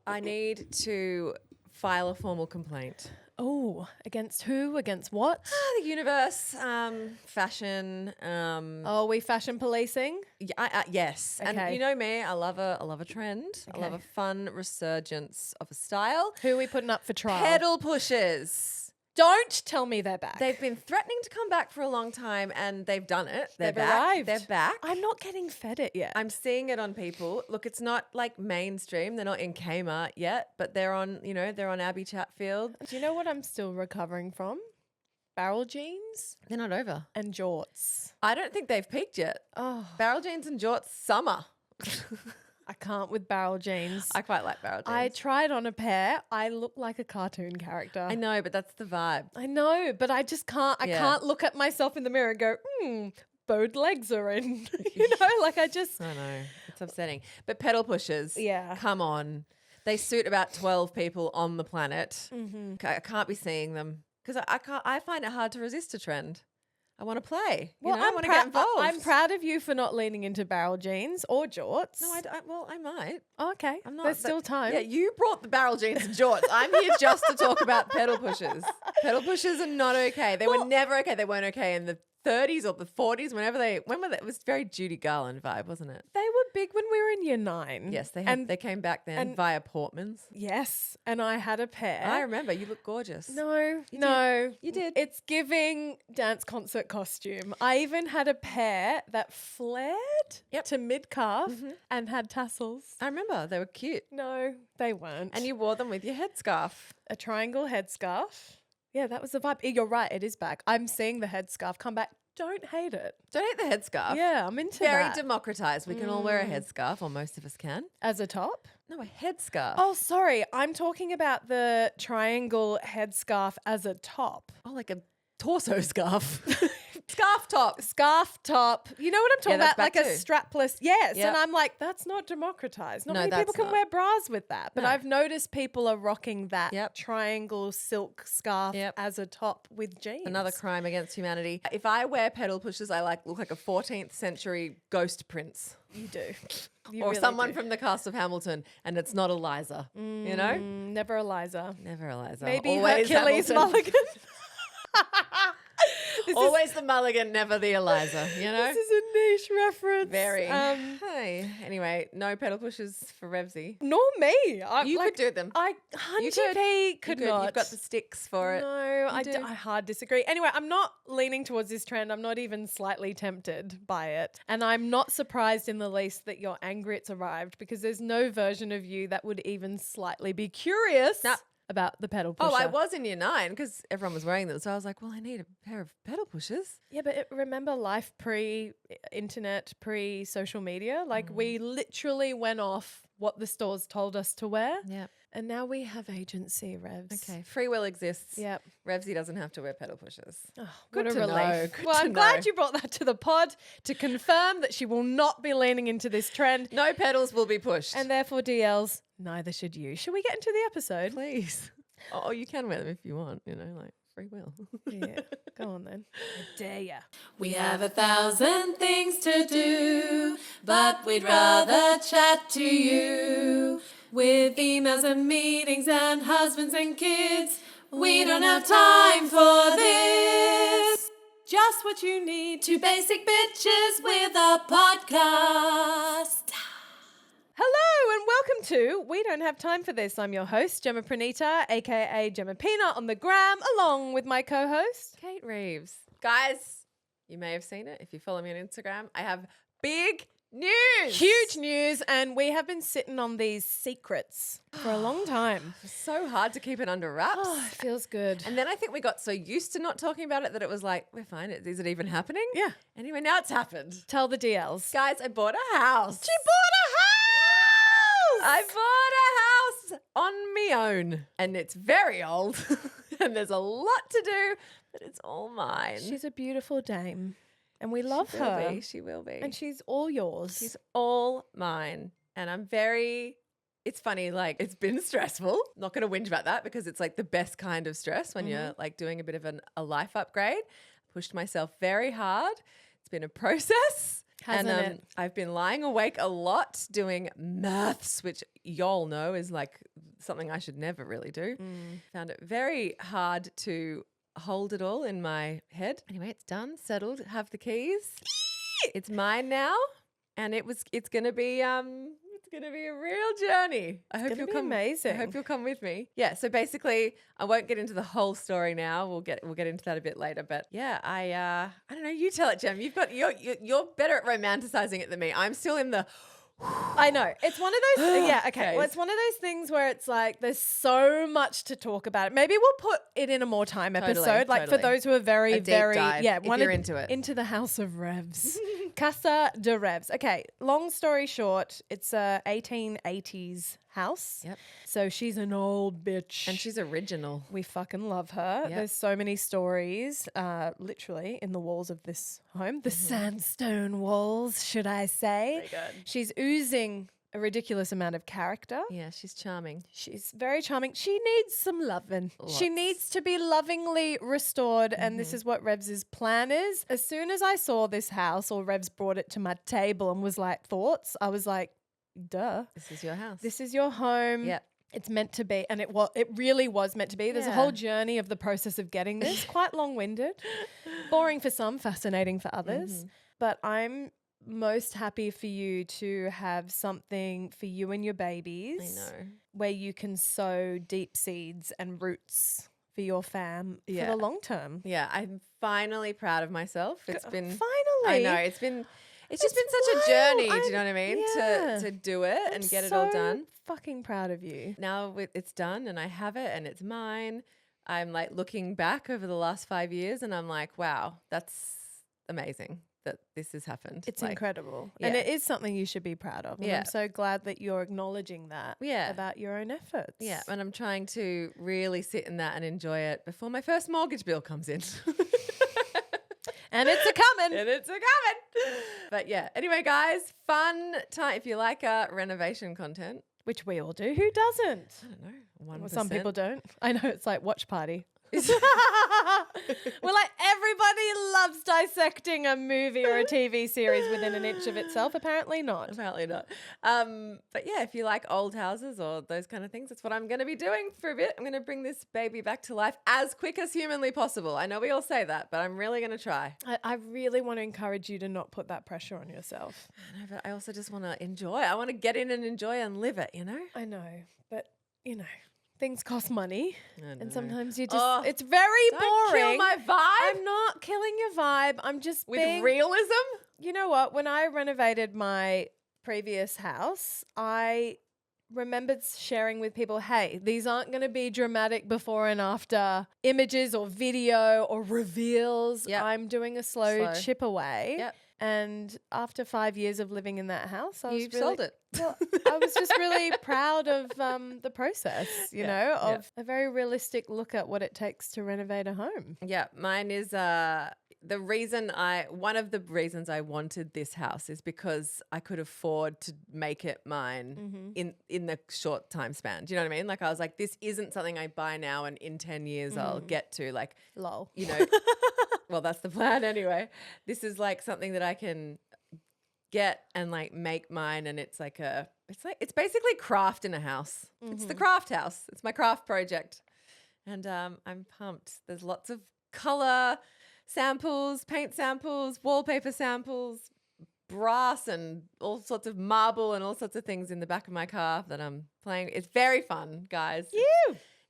I need to file a formal complaint. Oh, against who? Against what? The universe, fashion. Oh, we fashion policing? Yes. Okay. And you know me, I love a trend. I love a fun resurgence of a style. Who are we putting up for trial? Pedal pushers. Don't tell me they're back. They've been threatening to come back for a long time and they've done it. They've back. arrived. They're back. I'm not getting fed it yet. I'm seeing it on people. Look, it's not like mainstream. They're not in Kmart yet, but they're on, they're on Abbey Chatfield. Do you know what I'm still recovering from? Barrel jeans They're not over. and jorts. I don't think they've peaked yet. Oh, Barrel jeans and jorts, summer. I can't with barrel jeans. I quite like barrel jeans. I tried on a pair. I look like a cartoon character. I know, but that's the vibe. I know, but I just can't. I Yeah. can't look at myself in the mirror and go, bowed legs are in. I just. I know. It's upsetting. But pedal pushers, Yeah. come on. They suit about 12 people on the planet. Mm-hmm. I can't be seeing them because I find it hard to resist a trend. I want to play. Well, I want to get involved. I'm proud of you for not leaning into barrel jeans or jorts. No, I might. Oh, okay. I'm not. There's still time. Yeah, you brought the barrel jeans and jorts. I'm here just to talk about pedal pushers. Pedal pushers are not okay. They were never okay. They weren't okay in the 30s or the 40s. When were they? It was very Judy Garland vibe, wasn't it? They were big when we were in year 9. Yes, they came back then and- via Portman's. Yes, and I had a pair. I remember. You look gorgeous. No. You did. It's giving dance concert costume. I even had a pair that flared to mid-calf and had tassels. I remember. They were cute. No, they weren't. And you wore them with your headscarf. A triangle headscarf. Yeah, that was the vibe. You're right, it is back. I'm seeing the headscarf come back. Don't hate it. Don't hate the headscarf. Yeah, I'm into Very that. democratized. We can all wear a headscarf, or most of us can. As a top? No, a headscarf. Oh, sorry. I'm talking about the triangle headscarf as a top. Oh, like a torso scarf. Scarf top. Scarf top. You know what I'm talking that's about? Like back a too. strapless. Yes. Yep. And I'm like, that's not democratized. Not No, many people that's can not. wear bras with that. But No. I've noticed people are rocking that Yep. triangle silk scarf Yep. as a top with jeans. Another crime against humanity. If I wear pedal pushers, I look like a 14th century ghost prince. You do. You Or really someone do. from the cast of Hamilton, and it's not Eliza. You know? Never Eliza. Never Eliza. Maybe Always Hercules Hamilton. Mulligan. Always the mulligan, never the Eliza. You know? This is a niche reference. Very. Hey. Anyway, no pedal pushers for Revsy. Nor me. You could do them. I You 100p could You not. You've got the sticks for it. No, I do. I hard disagree. Anyway, I'm not leaning towards this trend. I'm not even slightly tempted by it. And I'm not surprised in the least that you're angry it's arrived because there's no version of you that would even slightly be curious Nah. about the pedal pusher. Oh, I was in year 9 because everyone was wearing them. So I was like, well, I need a pair of pedal pushers. Yeah, but remember life pre-internet, pre-social media? Like we literally went off what the stores told us to wear. Yeah. And now we have agency, Revs. Okay. Free will exists. Yep. Revsy doesn't have to wear pedal pushers. Oh, Good what a to relief. know. Good Well, to I'm glad know. you brought that to the pod to confirm that she will not be leaning into this trend. No pedals will be pushed. And therefore, DLs, neither should you. Should we get into the episode? please. Oh, you can wear them if you want, like free will. Yeah, go on then. I dare ya. We have 1,000 things to do, but we'd rather chat to you. With emails and meetings and husbands and kids, we don't have time for this. Just what you need, two basic bitches with a podcast. Hello and welcome to We Don't Have Time for This. I'm your host, Gemma Pranita, aka Gemma Peanut on the gram, along with my co-host. Kate Revz. Guys, you may have seen it if you follow me on Instagram. I have big news. Huge news, and we have been sitting on these secrets for a long time. It's so hard to keep it under wraps. Oh, it feels good. And then I think we got so used to not talking about it that it was like, we're fine. Is it even happening? Yeah. Anyway, now it's happened. Tell the DLs. Guys, I bought a house. She bought a house! I bought a house on my own. And it's very old. And there's a lot to do, but it's all mine. She's a beautiful dame, and we love She will her. be. She will be. And she's all yours. She's all mine. And I'm very, it's funny, like it's been stressful. Not going to whinge about that because it's like the best kind of stress when you're like doing a bit of a life upgrade. Pushed myself very hard. It's been a process. Hasn't it? I've been lying awake a lot doing maths, which y'all know is like something I should never really do. Found it very hard to hold it all in my head. Anyway, it's done, settled, have the keys. It's mine now, and it's going to be a real journey. I hope you'll come. Amazing. I hope you'll come with me. Yeah. So basically, I won't get into the whole story now. We'll get into that a bit later. But yeah, I don't know. You tell it, Jem. You're better at romanticizing it than me. I'm still in the. I know. It's one of those. Yeah. Okay. Well, it's one of those things where it's like there's so much to talk about. Maybe we'll put it in a more time episode, like for those who are very, very if you're into it, into the house of Revz, Casa de Revz. Okay. Long story short, it's a 1880s house. Yep. So she's an old bitch, and she's original. We fucking love her. Yep. There's so many stories, literally in the walls of this home, the sandstone walls, should I say? Very good. She's oozing a ridiculous amount of character. Yeah, she's charming. She's very charming. She needs some loving. She needs to be lovingly restored, and this is what Revz's plan is. As soon as I saw this house, or Revz brought it to my table and was like, thoughts, I was like, duh. This is your house. This is your home. Yeah. It's meant to be, and it really was meant to be. There's a whole journey of the process of getting this, quite long-winded, boring for some, fascinating for others. But I'm most happy for you to have something for you and your babies. I know. Where you can sow deep seeds and roots for your fam for the long term. Yeah, I'm finally proud of myself. It's been finally. I know it's just been such a journey. Do you know what I mean? To do it and get it all done. Fucking proud of you. Now it's done and I have it and it's mine. I'm like looking back over the last 5 years and I'm like, wow, that's amazing that this has happened. It's incredible. And it is something you should be proud of. And I'm so glad that you're acknowledging that about your own efforts. Yeah. And I'm trying to really sit in that and enjoy it before my first mortgage bill comes in. And it's a-coming. But yeah, anyway, guys, fun time. If you like renovation content. Which we all do. Who doesn't? I don't know. 1%. Well, some people don't. I know, it's like watch party. We're like, everybody loves dissecting a movie or a TV series within an inch of itself. Apparently not. But yeah, if you like old houses or those kind of things, that's what I'm going to be doing for a bit. I'm going to bring this baby back to life as quick as humanly possible. I know we all say that, but I'm really going to try. I really want to encourage you to not put that pressure on yourself. I know, but I also just want to enjoy. I want to get in and enjoy and live it, you know? I know, but you know. Things cost money, and sometimes you just, it's very don't boring. Kill my vibe. I'm not killing your vibe. I'm just with realism. You know what? When I renovated my previous house, I remembered sharing with people, hey, these aren't going to be dramatic before and after images or video or reveals. Yep. I'm doing a slow chip away. Yep. And after 5 years of living in that house, You've sold it. Well, I was just really proud of the process, you know, of a very realistic look at what it takes to renovate a home. Yeah, mine is one of the reasons I wanted this house is because I could afford to make it mine in the short time span. Do you know what I mean? Like I was like, this isn't something I buy now and in 10 years I'll get to. Like, lol. You know, well, that's the plan anyway. This is like something that I can get and like make mine, and it's basically craft in a house. It's the craft house. It's my craft project. And I'm pumped. There's lots of color samples, paint samples, wallpaper samples, brass and all sorts of marble and all sorts of things in the back of my car that I'm playing. It's very fun, guys.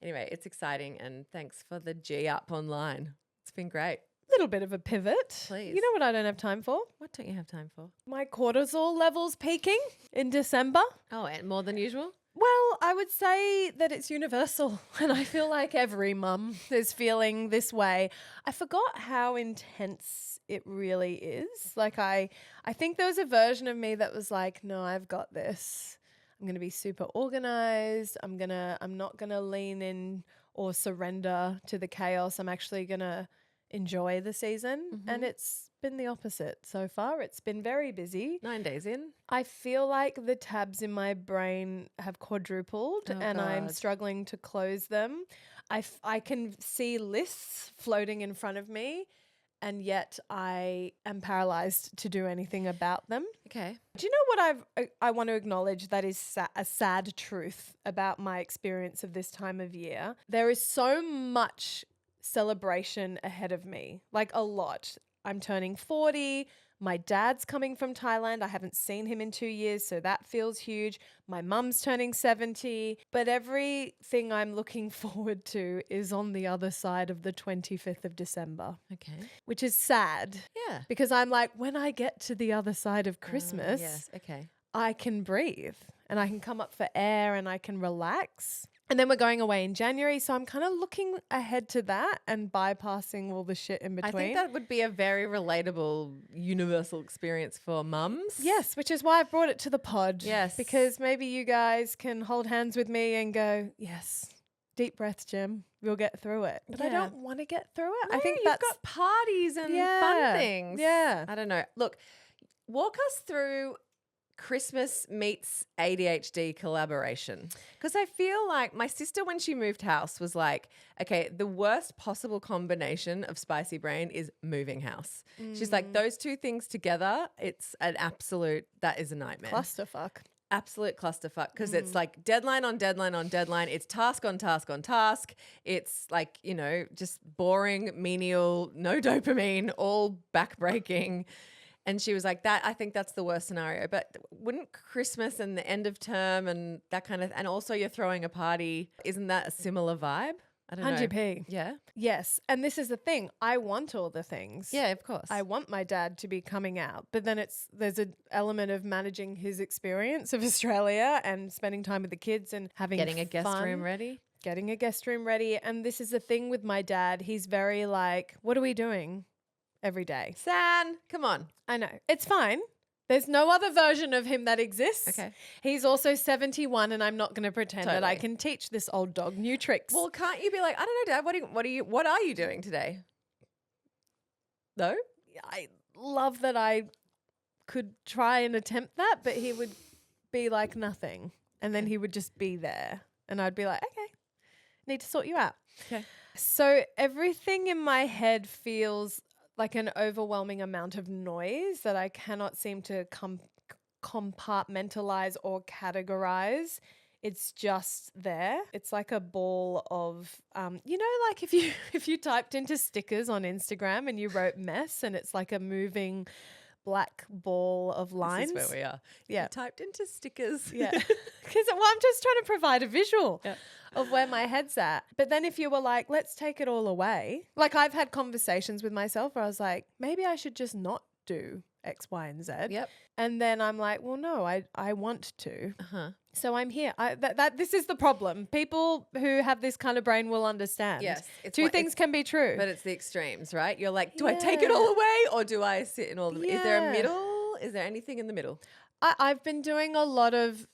Anyway, it's exciting, and thanks for the G up online. It's been great. Little bit of a pivot. Please. You know what I don't have time for? What don't you have time for? My cortisol levels peaking in December. Oh, and more than usual? Well, I would say that it's universal, and I feel like every mum is feeling this way. I forgot how intense it really is. Like I think there was a version of me that was like, no, I've got this. I'm going to be super organized. I'm not going to lean in or surrender to the chaos. I'm actually going to enjoy the season, and it's been the opposite so far. It's been very busy. 9 days in. I feel like the tabs in my brain have quadrupled, and I'm struggling to close them. I can see lists floating in front of me, and yet I am paralyzed to do anything about them. Okay. Do you know what I want to acknowledge that is a sad truth about my experience of this time of year? There is so much celebration ahead of me, like a lot. I'm turning 40. My dad's coming from Thailand. I haven't seen him in 2 years, so that feels huge. My mum's turning 70. But everything I'm looking forward to is on the other side of the 25th of December, Okay. which is sad. Yeah. Because I'm like, when I get to the other side of Christmas, Yes. Okay. I can breathe and I can come up for air and I can relax. And then we're going away in January. So I'm kind of looking ahead to that and bypassing all the shit in between. I think that would be a very relatable, universal experience for mums. Yes, which is why I brought it to the pod. Yes. Because maybe you guys can hold hands with me and go, yes, deep breath, Jim. We'll get through it. But I Yeah. don't want to get through it. No, I think you've that's got parties and Yeah. fun things. Yeah. I don't know. Look, walk us through Christmas meets ADHD collaboration. Because I feel like my sister, when she moved house, was like, okay, the worst possible combination of spicy brain is moving house. She's like, those two things together, it's an absolute, that is a nightmare. clusterfuck. Absolute clusterfuck, because it's like deadline on deadline on deadline. It's task on task on task. It's like, you know, just boring, menial, no dopamine, all backbreaking. And she was like, I think that's the worst scenario. But wouldn't Christmas and the end of term and that kind of, and also you're throwing a party, isn't that a similar vibe? I don't know. 100p. Yeah. Yes. And this is the thing. I want all the things. Yeah, of course. I want my dad to be coming out, but then there's an element of managing his experience of Australia and spending time with the kids and having Getting a guest fun, room ready. getting a guest room ready. And this is the thing with my dad. He's very like, what are we doing every day? San, come on. I know. It's fine. There's no other version of him that exists. Okay. He's also 71 and I'm not going to pretend that I Totally. can teach this old dog new tricks. Well, can't you be like, I don't know, Dad, what are you doing today? No? I love that I could try and attempt that, but he would be like nothing. And then he would just be there. And I'd be like, okay, need to sort you out. Okay. So everything in my head feels like an overwhelming amount of noise that I cannot seem to compartmentalize or categorize. It's just there. It's like a ball of, you know, like if you typed into stickers on Instagram and you wrote mess and it's like a moving black ball of lines. This is where we are. Yeah. You typed into stickers. Yeah. Because I'm just trying to provide a visual of where my head's at. But then if you were like, let's take it all away. Like I've had conversations with myself where I was like, maybe I should just not do X, Y, and Z. Yep. And then I'm like, well, no, I want to. Uh-huh. So I'm here. This is the problem. People who have this kind of brain will understand. Yes, it's Two what- things can be true. But it's the extremes, right? You're like, do I take it all away or do I sit in all of them? Is there a Yeah. middle? Is there anything in the middle? I've been doing a lot of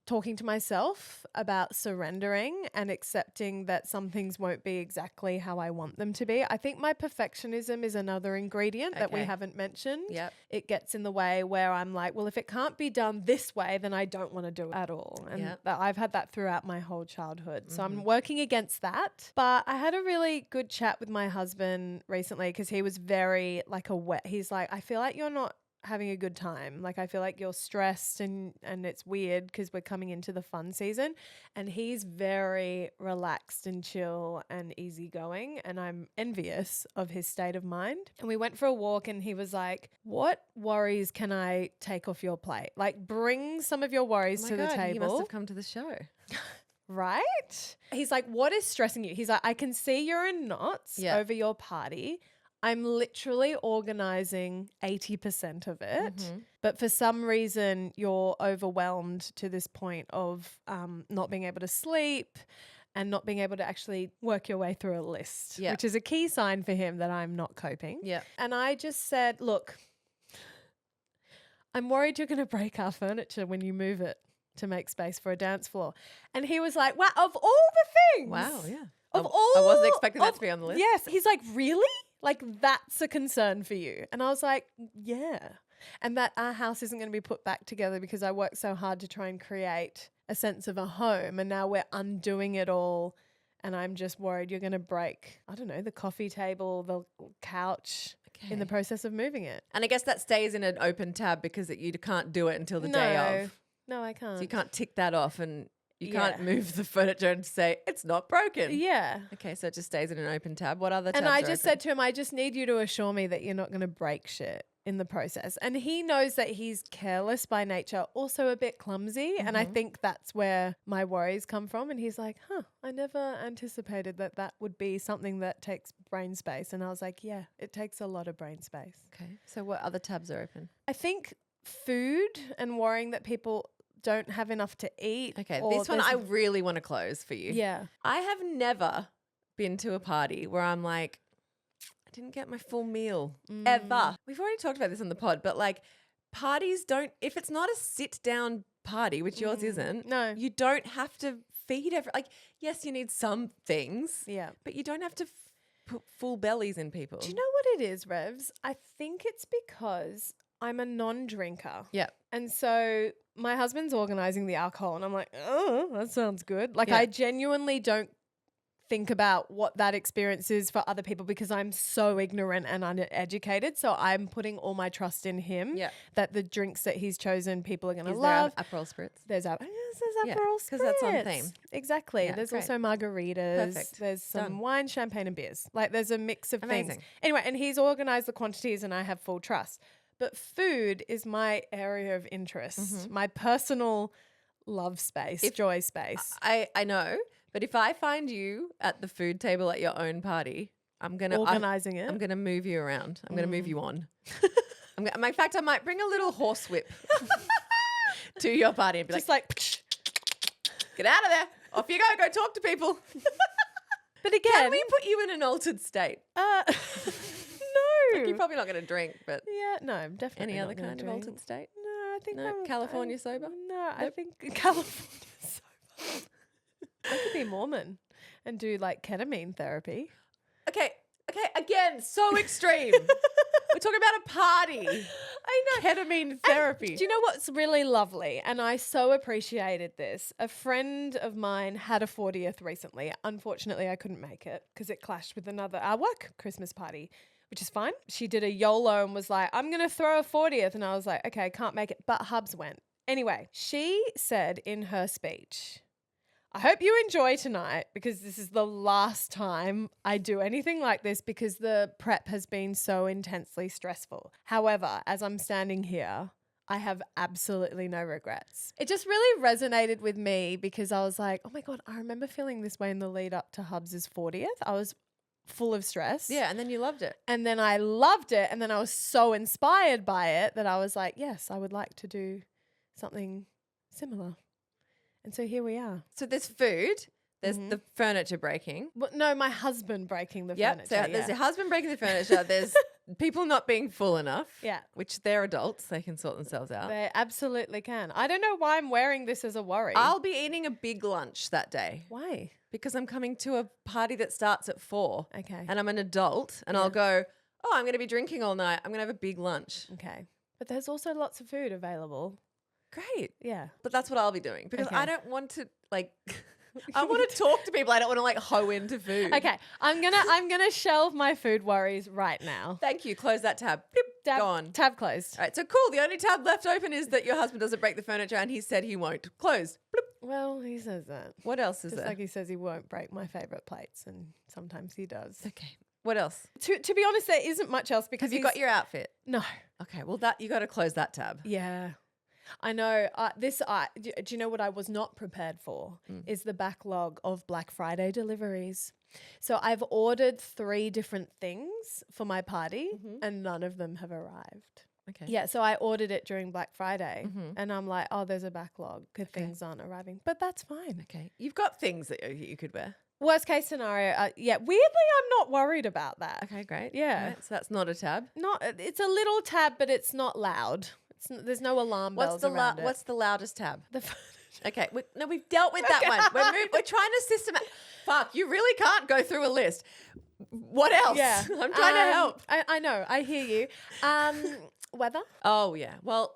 talking to myself about surrendering and accepting that some things won't be exactly how I want them to be. I think my perfectionism is another ingredient that we Okay. haven't mentioned. Yep. It gets in the way where I'm like, well, if it can't be done this way, then I don't want to do it at all. And Yep. I've had that throughout my whole childhood. So I'm working against that. But I had a really good chat with my husband recently because he was very like he's like, I feel like you're not having a good time. Like I feel like you're stressed and it's weird because we're coming into the fun season, and he's very relaxed and chill and easygoing, and I'm envious of his state of mind. And we went for a walk and he was like, what worries can I take off your plate? Like bring some of your worries to the table. He must have come to the show. Right? He's like, what is stressing you? He's like, I can see you're in knots Yeah. over your party. I'm literally organizing 80% of it. But for some reason, you're overwhelmed to this point of not being able to sleep and not being able to actually work your way through a list, Yeah. which is a key sign for him that I'm not coping. Yeah. And I just said, look, I'm worried you're going to break our furniture when you move it to make space for a dance floor. And he was like, wow, of all the things. Wow. Yeah. Of I wasn't all expecting that of- to be on the list. Yes. He's like, really? Like, that's a concern for you. And I was like, yeah. And that our house isn't going to be put back together because I worked so hard to try and create a sense of a home. And now we're undoing it all And I'm just worried you're going to break, I don't know, the coffee table, the couch in the process of moving it. And I guess that stays in an open tab because you can't do it until the day of. No, I can't. So you can't tick that off and you can't move the furniture and say it's not broken. Yeah. Okay, so it just stays in an open tab. What other tabs And I are just open? said to him, I just need you to assure me that you're not going to break shit in the process. And he knows that he's careless by nature, also a bit clumsy. And I think that's where my worries come from. And he's like, I never anticipated that would be something that takes brain space. And I was like, yeah, it takes a lot of brain space. Okay, so what other tabs are open? I think food and worrying that people don't have enough to eat. Okay, this one I really want to close for you. Yeah. I have never been to a party where I'm like, I didn't get my full meal ever. We've already talked about this on the pod, but like parties don't, if it's not a sit down party, which yours isn't, No. you don't have to feed like, yes, you need some things, Yeah. but you don't have to put full bellies in people. Do you know what it is, Revs? I think it's because I'm a non-drinker. Yeah. And so my husband's organizing the alcohol and I'm like, oh, that sounds good. Like Yeah. I genuinely don't think about what that experience is for other people because I'm so ignorant and uneducated. So I'm putting all my trust in him that the drinks that he's chosen people are going to love. There Aperol spritz? There's Aperol Yeah, spritz. 'cause that's on theme. Exactly. Yeah, there's great. also margaritas. Perfect. There's some Done. wine, champagne and beers. Like there's a mix of things. Amazing. Anyway, and he's organized the quantities and I have full trust. But food is my area of interest, my personal love space, joy space. I know, but if I find you at the food table at your own party, I'm going to Organizing it. I'm going to move you around. I'm going to move you on. In fact, I might bring a little horsewhip to your party and be Just like, get out of there. Off you go. Go talk to people. But again, Can we put you in an altered state? no. You're probably not going to drink, but Yeah, no, definitely. any not other gonna kind of drink. altered state? No, I think No, California sober? No, I think California sober. I could be Mormon and do like ketamine therapy. Okay, again, so extreme. We're talking about a party. I know. Ketamine therapy. Do you know what's really lovely? And I so appreciated this. A friend of mine had a 40th recently. Unfortunately, I couldn't make it because it clashed with our work Christmas party, which is fine. She did a YOLO and was like, I'm going to throw a 40th. And I was like, okay, I can't make it. But Hubs went. Anyway, she said in her speech, I hope you enjoy tonight because this is the last time I do anything like this because the prep has been so intensely stressful. However, as I'm standing here, I have absolutely no regrets. It just really resonated with me because I was like, oh my God, I remember feeling this way in the lead up to Hubs' 40th. I was full of stress. Yeah, and then you loved it. And then I loved it. And then I was so inspired by it that I was like, yes, I would like to do something similar. And so here we are. So there's food, there's the furniture breaking. Well, no, my husband breaking the Yep. furniture. So there's your husband breaking the furniture. There's people not being full enough. Yeah. Which they're adults. They can sort themselves out. They absolutely can. I don't know why I'm wearing this as a worry. I'll be eating a big lunch that day Why? because I'm coming to a party that starts at 4. Okay. And I'm an adult and I'll go, oh, I'm going to be drinking all night. I'm going to have a big lunch. Okay. But there's also lots of food available. Great. Yeah. But that's what I'll be doing because Okay. I don't want to I want to talk to people. I don't want to hoe into food. Okay. I'm gonna shelve my food worries right now. Thank you. Close that tab. Bloop, gone. Tab closed. All right, so cool. The only tab left open is that your husband doesn't break the furniture and he said he won't. Closed. Bloop. Well, he says that. What else is Just there? like he says he won't break my favorite plates, and sometimes he does. Okay. What else? To be honest, there isn't much else because Have you got your outfit? No. Okay, well you got to close that tab. Yeah. I know. Do you know what I was not prepared for? Is the backlog of Black Friday deliveries. So I've ordered 3 different things for my party and none of them have arrived. Okay. Yeah, so I ordered it during Black Friday and I'm like, oh, there's a backlog because things aren't arriving. But that's fine. Okay. You've got things that you could wear. Worst case scenario, yeah. Weirdly, I'm not worried about that. Okay, great. Yeah. Right, so that's not a tab. It's a little tab, but it's not loud. There's no alarm bells around it. What's the loudest tab? The furniture. Okay, we've dealt with that one. We're trying to systematic. Fuck, you really can't go through a list. What else? Yeah. I'm trying to help. I know. I hear you. Weather? Oh yeah. Well,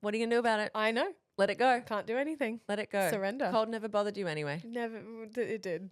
what are you gonna do about it? I know. Let it go. Can't do anything. Let it go. Surrender. Cold never bothered you anyway. Never, it did.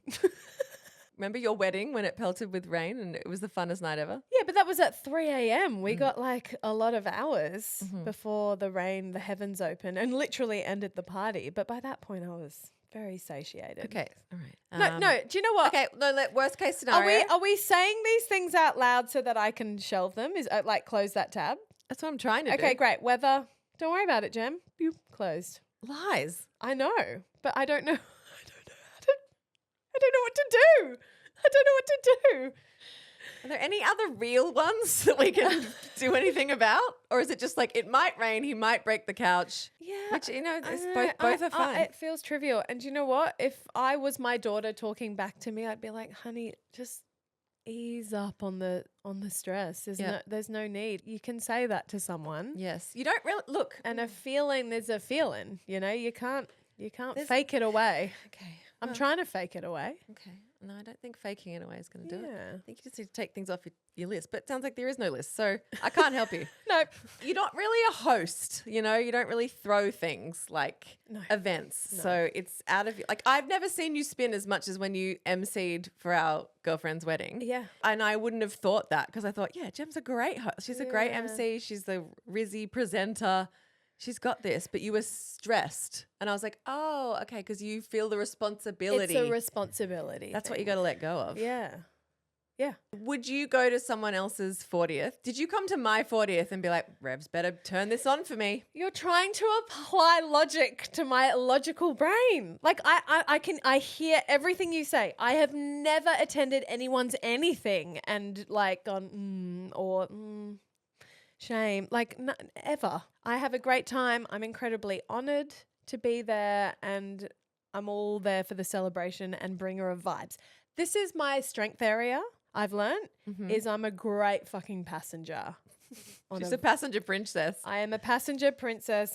Remember your wedding when it pelted with rain and it was the funnest night ever? Yeah, but that was at 3 a.m. We got like a lot of hours before the heavens opened and literally ended the party. But by that point, I was very satiated. Okay, all right. No, do you know what? Okay, no, worst case scenario. Are we saying these things out loud so that I can shelve them? Is like close that tab? That's what I'm trying to do. Okay, great. Weather. Don't worry about it, Jem. You closed. Lies. I know, but I don't know. I don't know what to do. I don't know what to do. Are there any other real ones that we can do anything about? Or is it just like, it might rain, he might break the couch? Yeah. Which, you know, I it's don't know. both are fine. It feels trivial. And you know what? If I was my daughter talking back to me, I'd be like, honey, just ease up on the stress. There's no need. You can say that to someone. Yes. You don't really, look. And there's a feeling, you know, you can't fake it away. Okay. I'm trying to fake it away. Okay. No, I don't think faking it away is going to do it. Yeah. I think you just need to take things off your list. But it sounds like there is no list, so I can't help you. Nope. You're not really a host, you know? You don't really throw things like events. No. So it's out of, like, I've never seen you spin as much as when you emceed for our girlfriend's wedding. Yeah. And I wouldn't have thought that because I thought, yeah, Jem's a great host. She's a great Yeah. MC. She's the Rizzy presenter. She's got this, but you were stressed. And I was like, oh, okay, because you feel the responsibility. It's a responsibility. That's what thing. you got to let go of. Yeah. Yeah. Would you go to someone else's 40th? Did you come to my 40th and be like, Revz, better turn this on for me? You're trying to apply logic to my logical brain. Like I hear everything you say. I have never attended anyone's anything and like gone shame. Like ever. I have a great time. I'm incredibly honored to be there and I'm all there for the celebration and bringer of vibes. This is my strength area. I've learned is I'm a great fucking passenger. She's a passenger princess. I am a passenger princess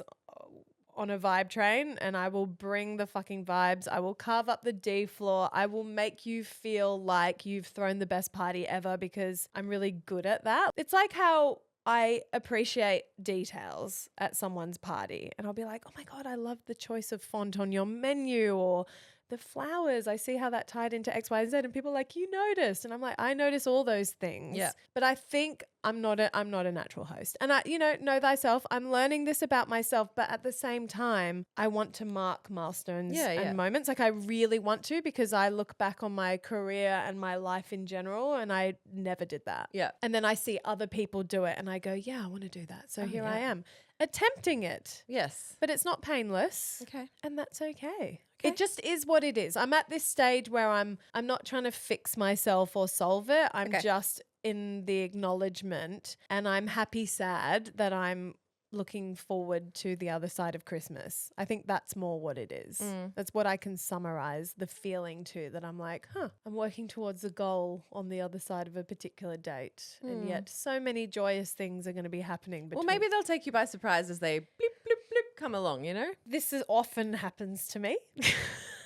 on a vibe train and I will bring the fucking vibes. I will carve up the D floor. I will make you feel like you've thrown the best party ever because I'm really good at that. It's like how I appreciate details at someone's party and I'll be like, oh my God, I love the choice of font on your menu or the flowers. I see how that tied into X, Y, and Z. And people are like, you noticed. And I'm like, I notice all those things. Yeah. But I think I'm not a natural host. And I, know thyself. I'm learning this about myself. But at the same time, I want to mark milestones and moments. Like I really want to because I look back on my career and my life in general and I never did that. Yeah. And then I see other people do it and I go, yeah, I want to do that. So here I am attempting it. Yes. But it's not painless. Okay. And that's okay. It just is what it is. I'm at this stage where I'm not trying to fix myself or solve it. I'm just in the acknowledgement and I'm happy, sad that I'm looking forward to the other side of Christmas. I think that's more what it is. That's what I can summarize the feeling to, that I'm like, I'm working towards a goal on the other side of a particular date. And yet so many joyous things are going to be happening. Well, maybe they'll take you by surprise as they blip, blip, blip come along, you know? This often happens to me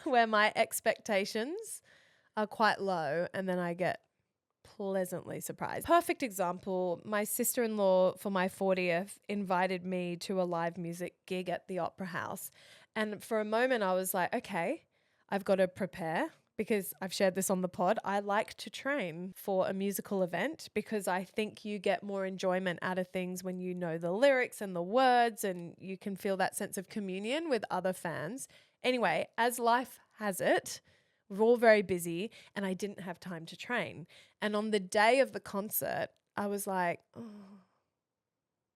where my expectations are quite low and then I get pleasantly surprised. Perfect example, my sister-in-law for my 40th invited me to a live music gig at the Opera House. And for a moment I was like, okay, I've got to prepare because I've shared this on the pod. I like to train for a musical event because I think you get more enjoyment out of things when you know the lyrics and the words and you can feel that sense of communion with other fans. Anyway, as life has it, we're all very busy and I didn't have time to train. And on the day of the concert, I was like,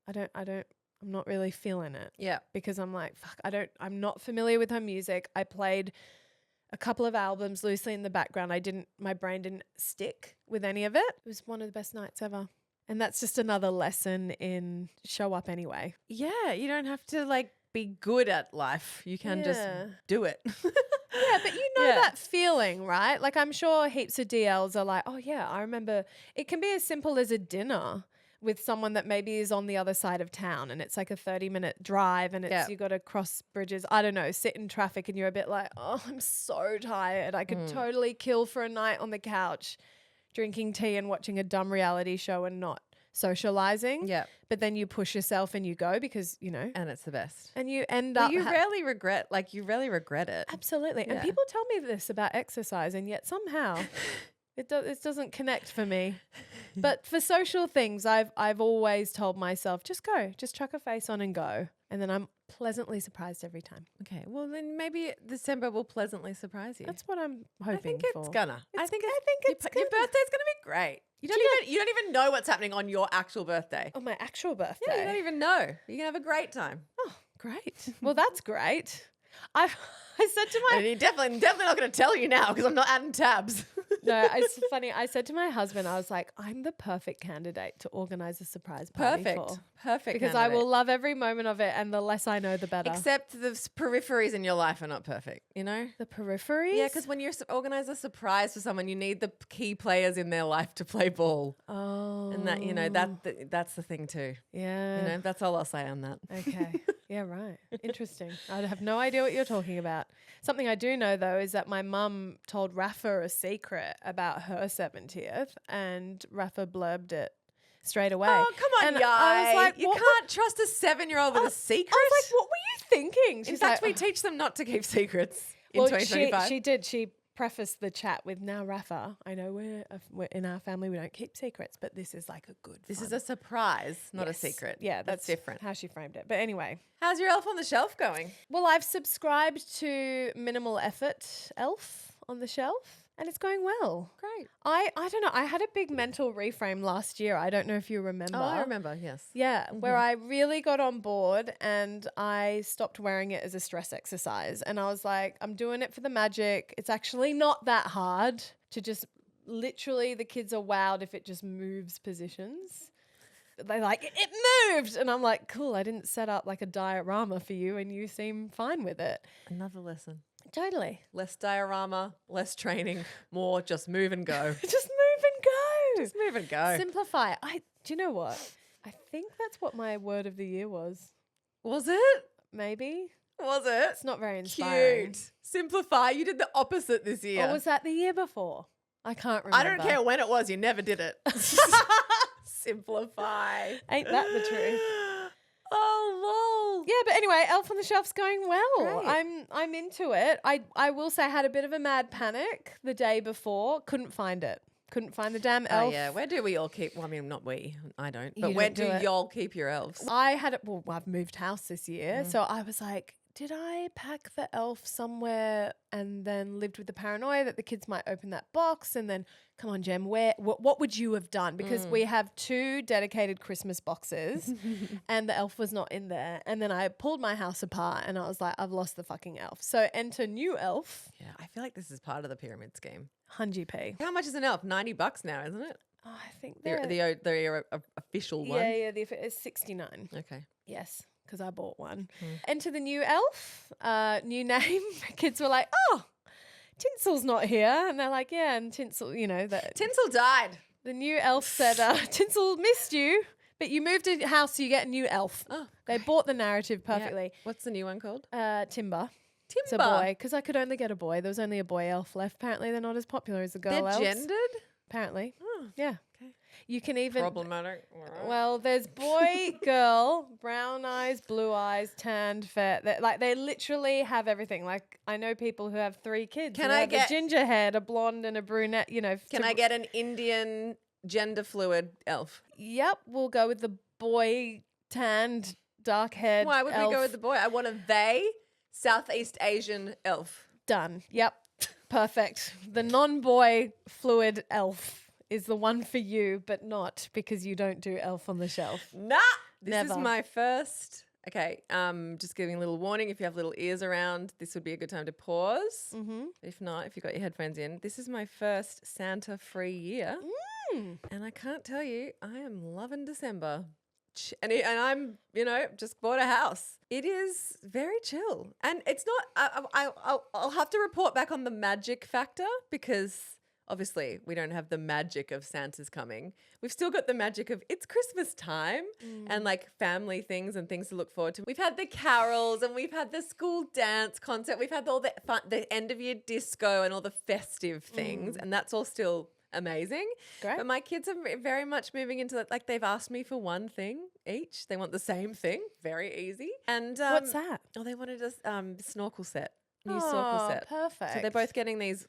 I'm not really feeling it. Yeah. Because I'm like, fuck, I'm not familiar with her music. I played a couple of albums loosely in the background. My brain didn't stick with any of it. It was one of the best nights ever. And that's just another lesson in show up anyway. Yeah. You don't have to like be good at life. You can just do it. Yeah, but you know that feeling, right? Like I'm sure heaps of DLs are like, oh yeah, I remember. It can be as simple as a dinner with someone that maybe is on the other side of town and it's like a 30-minute drive and it's you got to cross bridges. I don't know, sit in traffic and you're a bit like, oh, I'm so tired. I could totally kill for a night on the couch drinking tea and watching a dumb reality show and not socializing. Yeah. But then you push yourself and you go because, And it's the best. and you end Well, up. you rarely regret it. Absolutely. And Yeah. people tell me this about exercise, and yet somehow it doesn't connect for me. But for social things, I've always told myself, just go, just chuck a face on and go. And then I'm pleasantly surprised every time. Okay. Well, then maybe December will pleasantly surprise you. That's what I'm hoping I think for. it's gonna. I think it's your gonna. birthday's gonna be great. You don't even know what's happening on your actual birthday. Oh, my actual birthday. Yeah, you don't even know. You're gonna have a great time. Oh, great. Well, that's great. I said to And you're definitely not gonna tell you now because I'm not adding tabs. No, it's funny. I said to my husband, I was like, I'm the perfect candidate to organize a surprise party for. Perfect. Because I will love every moment of it, and the less I know, the better. Except the peripheries in your life are not perfect, The peripheries? Yeah, because when you organize a surprise for someone, you need the key players in their life to play ball. Oh. And that's the thing too. Yeah. That's all I'll say on that. Okay. Yeah, right. Interesting. I have no idea what you're talking about. Something I do know, though, is that my mum told Rafa a secret about her 70th, and Rafa blurbed it straight away. Oh, come on, and Yai. I was like, you can't trust a 7-year-old with a secret. I was like, what were you thinking? In fact, we teach them not to keep secrets in well, 2025. she did. She prefaced the chat with, now, Rafa, I know we're in our family, we don't keep secrets, but this is like a good This fun. is a surprise, not a Yes. secret. Yeah, that's different. how she framed it. But anyway. How's your elf on the shelf going? Well, I've subscribed to minimal effort elf on the shelf, and it's going well. Great. I don't know. I had a big mental reframe last year. I don't know if you remember. Oh, I remember, yes. Yeah, where I really got on board and I stopped wearing it as a stress exercise. And I was like, I'm doing it for the magic. It's actually not that hard to just literally, the kids are wowed if it just moves positions. They're like, it moved. And I'm like, cool, I didn't set up like a diorama for you and you seem fine with it. Another lesson. Totally. Less diorama, less training, more just move and go. Just move and go. Just move and go. Simplify. Do you know what? I think that's what my word of the year was. Was it? Maybe. Was it? It's not very inspiring. Cute. Simplify. You did the opposite this year. Or was that the year before? I can't remember. I don't care when it was. You never did it. Simplify. Ain't that the truth? Oh, lol. Yeah, but anyway, Elf on the Shelf's going well. Great. I'm into it. I will say I had a bit of a mad panic the day before. Couldn't find it. Couldn't find the damn elf. Oh, yeah. Where do we all keep? Well, I mean, not we. I don't. You But where don't do do it. y'all keep your elves? I've moved house this year. So I was like, did I pack the elf somewhere and then lived with the paranoia that the kids might open that box? And then, come on, Jem, what would you have done? Because we have 2 dedicated Christmas boxes and the elf was not in there. And then I pulled my house apart and I was like, I've lost the fucking elf. So enter new elf, Yeah, I feel like this is part of the pyramid scheme. 100p. How much is an elf? $90 now, isn't it? Oh, I think The official one. yeah, it's 69. Okay. Yes, because I bought one. Enter the new elf, new name. Kids were like, oh, Tinsel's not here. And they're like, yeah, and Tinsel, Tinsel died. the new elf said, Tinsel missed you, but you moved a house, so you get a new elf. Oh, They bought the narrative Yeah. perfectly. What's the new one called? Timber. It's Timber. a boy, because I could only get a boy. There was only a boy elf left. Apparently, they're not as popular as the girl They're elves. gendered? Apparently. Oh, Yeah. okay. You can even... Problematic. Well, there's boy, girl, brown eyes, blue eyes, tanned, fair. They literally have everything. Like, I know people who have 3 kids. Can who I have get- a ginger head, a blonde, and a brunette? Can I get an Indian gender fluid elf? Yep, we'll go with the boy, tanned, dark haired. Why would we go with the boy? I want a they Southeast Asian elf. Done. Yep, perfect. The non-boy fluid elf is the one for you, but not because you don't do Elf on the Shelf. Nah. This is Never. my first. Okay. Just giving a little warning. If you have little ears around, this would be a good time to pause. Mm-hmm. If not, if you've got your headphones in, this is my first Santa-free year. And I can't tell you, I am loving December. And I'm, just bought a house. It is very chill. And it's not, I'll have to report back on the magic factor because obviously we don't have the magic of Santa's coming. We've still got the magic of it's Christmas time and like family things and things to look forward to. We've had the carols and we've had the school dance concert. We've had all the fun, the end of year disco and all the festive things. And that's all still amazing. Great. But my kids are very much moving into like they've asked me for one thing each. They want the same thing. Very easy. And What's that? Oh, they wanted a snorkel set. New snorkel set. Perfect. So they're both getting these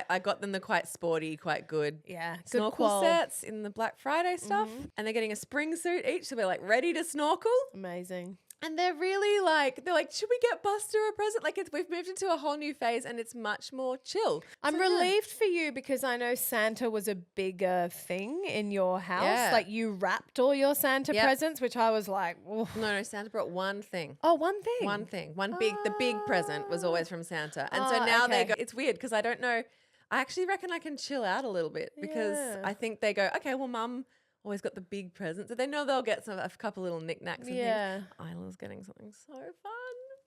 I got them the quite sporty, quite good good snorkel qual. sets in the Black Friday stuff. And they're getting a spring suit each. So we're like ready to snorkel. Amazing. And they're really they're like, should we get Buster a present? Like we've moved into a whole new phase and it's much more chill. I'm So, relieved for you because I know Santa was a bigger thing in your house. Yeah. Like you wrapped all your Santa Yep. presents, which I was like, oof. No, Santa brought one thing. Oh, one thing. One thing. The big present was always from Santa. And so now they go, it's weird because I don't know. I actually reckon I can chill out a little bit because Yeah. I think they go, okay, well, Mum always got the big present. So they know they'll get a couple little knickknacks and Yeah. things. Isla's getting something so fun.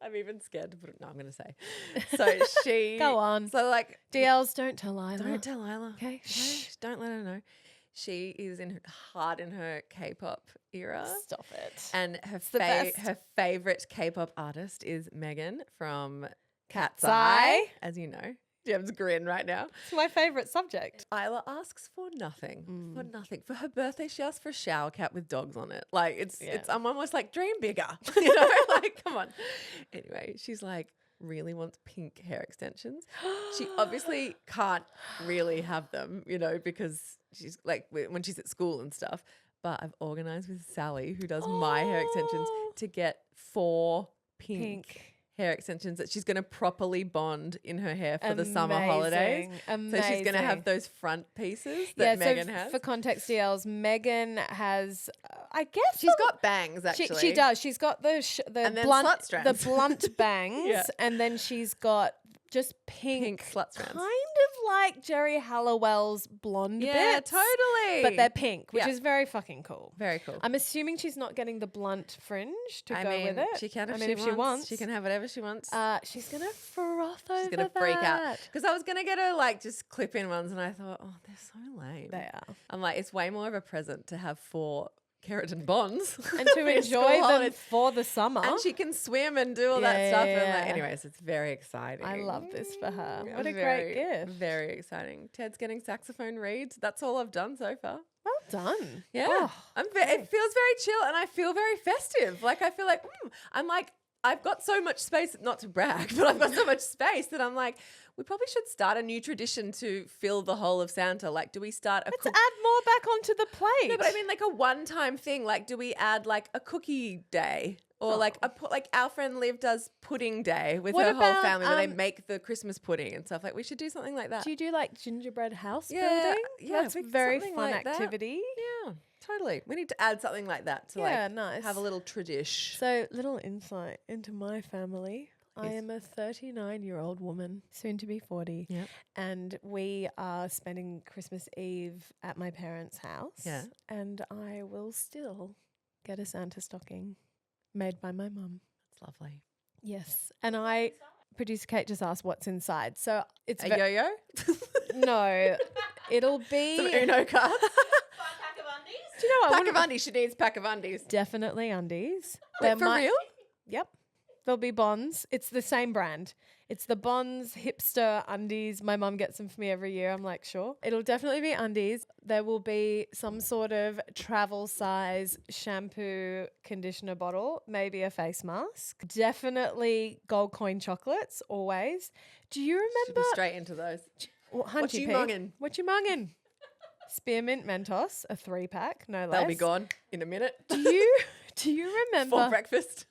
I'm even scared to put it. No, I'm going to say. So she. Go on. So like. DLs, don't tell Lila. Don't tell Isla. Okay. Shh. Don't let her know. She is hard in her K-pop era. Stop it. And the best. her favorite K-pop artist is Megan from Cat's Eye. Eye, as you know. Jem's grin right now. It's my favourite subject. Isla asks for nothing. For nothing. For her birthday, she asked for a shower cap with dogs on it. Like it's I'm almost like dream bigger. You know, like come on. Anyway, she's like really wants pink hair extensions. She obviously can't really have them, you know, because she's like when she's at school and stuff. But I've organized with Sally, who does my hair extensions, to get 4 pink hair extensions that she's going to properly bond in her hair for the summer holidays. Amazing. So she's going to have those front pieces that Megan has. For context, DLs, Megan has, I guess She's got bangs actually. She does. She's got the And then blunt, slut strands. the blunt bangs, Yeah. and then she's got just pink slut strands. kind of like Jerry Halliwell's blonde bits. totally. But they're pink, which Yeah. is very fucking cool. Very cool. I'm assuming she's not getting the blunt fringe to I go mean, with it. she can if, if she wants. She can have whatever she wants. She's gonna froth over She's going to freak out. that. Because I was going to get her like just clip in ones and I thought, oh, they're so lame. They are. I'm like, it's way more of a present to have 4 keratin bonds. And to for enjoy school them holidays. for the summer. And she can swim and do all that Yeah, stuff. yeah, And like, yeah. anyways, it's very exciting. I love this for her. Yeah, What a very, great gift. Very exciting. Ted's getting saxophone reads. That's all I've done so far. Well done. Yeah. Oh, It feels very chill and I feel very festive. Like I feel like, I'm like, I've got so much space, not to brag, but I've got so much space that I'm like, we probably should start a new tradition to fill the whole of Santa. Like, do we start a let's add more back onto the plate. No, but I mean like a one-time thing. Like, do we add like a cookie day? Or like our friend Liv does pudding day with What her whole about, family where they make the Christmas pudding and stuff. Like we should do something like that. Do you do like gingerbread house Yeah, building? yeah, That's we could very something fun like that. activity. Yeah, totally. We need to add something like that to Yeah, like nice. have a little tradition. So, little insight into my family. I Please. am a 39-year-old woman, soon to be 40. Yeah. And we are spending Christmas Eve at my parents' house. Yeah. And I will still get a Santa stocking made by my mum. It's lovely. Yes. And producer Kate just asked what's inside. So it's A yo-yo? no, it'll be Some Uno cards? Do you know what? Pack of undies. She needs pack of undies. Definitely undies. Wait, There for might- real? Yep. There'll be Bonds. It's the same brand. It's the Bonds hipster undies. My mum gets them for me every year. I'm like, sure. It'll definitely be undies. There will be some sort of travel size shampoo conditioner bottle, maybe a face mask. Definitely gold coin chocolates, always. Do you Should remember? be straight into those. What you P? mungin'? What you mungin'? Spearmint Mentos, a 3-pack, no less. They'll be gone in a minute. Do you remember For breakfast.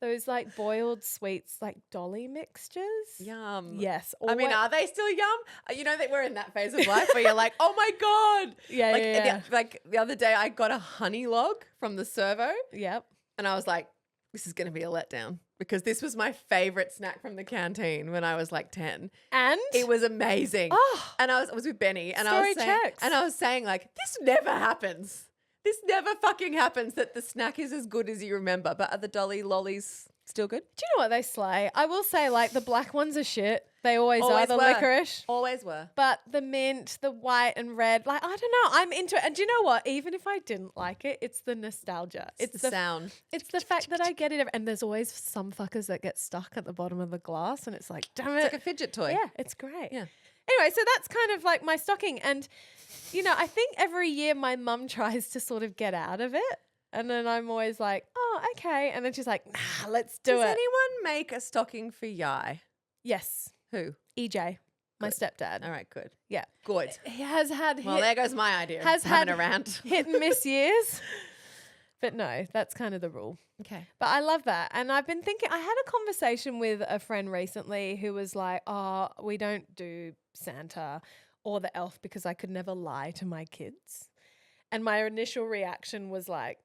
those like boiled sweets, like dolly mixtures? Yum. Yes. I mean, are they still yum? You know that we're in that phase of life where you're like, oh my God. Yeah, like, yeah. like the other day I got a honey log from the servo Yep. and I was like, this is going to be a letdown because this was my favorite snack from the canteen when I was like 10. And It was amazing. Oh. And I was with Benny and Story I was saying like, this never happens. This never fucking happens that the snack is as good as you remember. But are the dolly lollies still good? do you know what they slay? I will say, like, the black ones are shit. They always are, Always the were. licorice. Always were. But the mint, the white and red, like, I don't know. I'm into it. And do you know what? Even if I didn't like it, it's the nostalgia. It's the sound. It's the fact that I get it. And there's always some fuckers that get stuck at the bottom of the glass. And it's like, damn it. It's like a fidget toy. Yeah, it's great. Yeah. Anyway, so that's kind of like my stocking. And, you know, I think every year my mum tries to sort of get out of it. And then I'm always like, oh, okay. And then she's like, nah, let's do Does it. anyone make a stocking for Yai? Yes. Who? EJ, my stepdad. All right, good. Yeah. Good. He has had Well, there goes my idea. has Having had a rant. hit and miss years. But no, that's kind of the rule. Okay. But I love that. And I've been thinking, I had a conversation with a friend recently who was like, oh, we don't do Santa or the elf because I could never lie to my kids. And my initial reaction was like,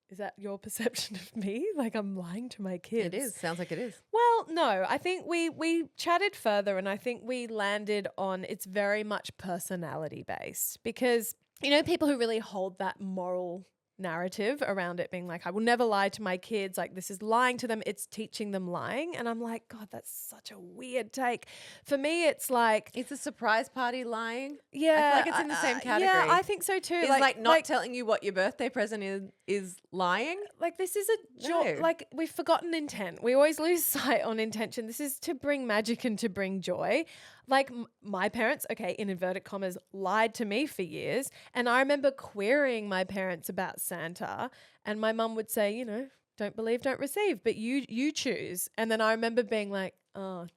is that your perception of me? Like I'm lying to my kids? It is. Sounds like it is. Well, no, I think we chatted further and I think we landed on it's very much personality based because, you know, people who really hold that moral narrative around it being like, I will never lie to my kids. Like this is lying to them. It's teaching them lying. And I'm like, God, that's such a weird take. For me, it's like. It's a surprise party lying. Yeah. I feel like it's in the same category. Yeah, I think so too. It's like not telling you what your birthday present is lying. Like this is a joy. No. Like we've forgotten intent. We always lose sight on intention. This is to bring magic and to bring joy. Like my parents, okay, in inverted commas, lied to me for years. And I remember querying my parents about Santa and my mum would say, you know, don't believe, don't receive, but you choose. And then I remember being like, oh,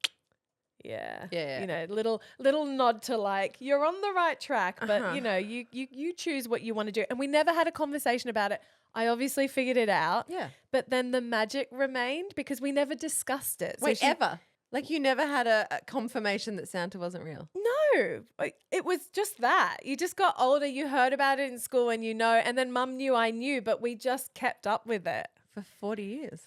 yeah. You know, little nod to like, you're on the right track, but you know, you choose what you want to do. And we never had a conversation about it. I obviously figured it out. Yeah. But then the magic remained because we never discussed it. Wait, ever? Like you never had a confirmation that Santa wasn't real? No, it was just that. You just got older, you heard about it in school and you know, and then mum knew I knew, but we just kept up with it. For 40 years.